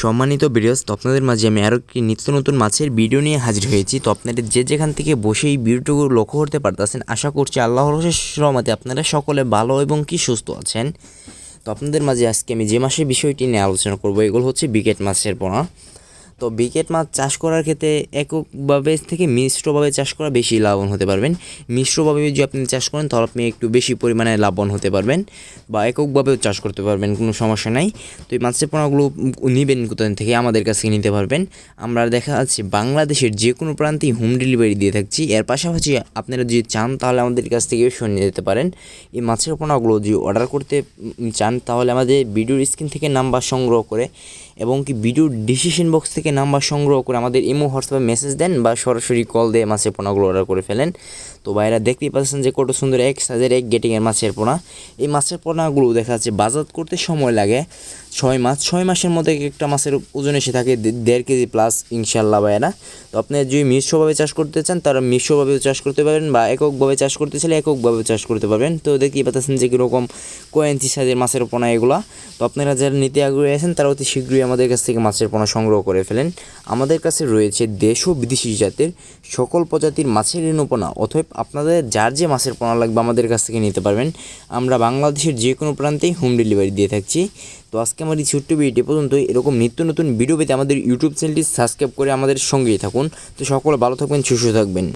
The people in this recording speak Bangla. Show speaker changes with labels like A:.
A: সম্মানিত ভিউয়ার্স, তো আপনাদের মাঝে আমি আরও একটি নিত্য নতুন মাছের ভিডিও নিয়ে হাজির হয়েছি। তো আপনাদের যে যেখান থেকে বসে এই ভিডিওটুকু লক্ষ্য করতে পারতেছেন, আশা করছি আল্লাহর অশেষ রহমতে আপনারা সকলে ভালো এবং কি সুস্থ আছেন। তো আপনাদের মাঝে আজকে আমি যে মাছের বিষয়টি নিয়ে আলোচনা করব, এগুলো হচ্ছে বিকেট মাছের পোনা। তো বিকেট মাছ চাষ করার ক্ষেত্রে এককভাবে থেকে মিশ্রভাবে চাষ করা বেশি লাভবান হতে পারবেন। মিশ্রভাবে যদি আপনি চাষ করেন তাহলে আপনি একটু বেশি পরিমাণে লাভবান হতে পারবেন, বা এককভাবেও চাষ করতে পারবেন, কোনো সমস্যা নাই। তো এই মাছের পোনাগুলো নেবেন কোথায় থেকে? আমাদের কাছ থেকে নিতে পারবেন। আমরা দেখা যাচ্ছে বাংলাদেশের যে কোনো প্রান্তেই হোম ডেলিভারি দিয়ে থাকছি। এর পাশাপাশি আপনারা যদি চান তাহলে আমাদের কাছ থেকেও শুনে যেতে পারেন। এই মাছের পোনাগুলো যদি অর্ডার করতে চান তাহলে আমাদের ভিডিওর স্ক্রিন থেকে নাম্বার সংগ্রহ করে এবং কি ভিডিওর ডিসক্রিপশন বক্স থেকে নাম্বার সংগ্রহ করে আমাদের ইমো হোয়াটসঅ্যাপে মেসেজ দেন বা সরাসরি কল দিয়ে মাছের পোনাগুলো অর্ডার করে ফেলেন। তো ভাইরা দেখতেই পাচ্ছেন যে কত সুন্দর এক সাইজের এক গেটিংয়ের মাছের পোনা। এই মাছের পোনাগুলো দেখা যাচ্ছে বাজার করতে সময় লাগে 6 মাসের মধ্যে একটা মাছের ওজন এসে থাকে 1.5 কেজি প্লাস ইনশাল্লাহ ভাইরা। তো আপনি যদি মিশ্রভাবে চাষ করতে চান তারা মিশ্রভাবেও চাষ করতে পারবেন, বা এককভাবে চাষ করতে চাইলে এককভাবে চাষ করতে পারবেন। তো দেখতেই পাচ্ছেন যে কীরকম কয়েঞ্চি সাইজের মাছের পোনা এগুলা। তো আপনারা যারা নিতে আগ্রহী আছেন তারা অতি শীঘ্রই আমাদের কাছ থেকে মাছের পোনা সংগ্রহ করে ফেলেন। আমাদের কাছে রয়েছে দেশ ও বিদেশি জাতের সকল প্রজাতির মাছের রেণুপোনা। অতএব আপনাদের যার যে মাছের পোনা লাগবে আমাদের কাছ থেকে নিতে পারবেন। আমরা বাংলাদেশের যে কোনো প্রান্তেই হোম ডেলিভারি দিয়ে থাকছি। তো আজকে আমার এই ছোট্ট ভিডিওটি পর্যন্ত। এরকম নিত্য নতুন ভিডিও পেতে আমাদের ইউটিউব চ্যানেলটি সাবস্ক্রাইব করে আমাদের সঙ্গেই থাকুন। তো সকলে ভালো থাকবেন, সুস্থ থাকবেন।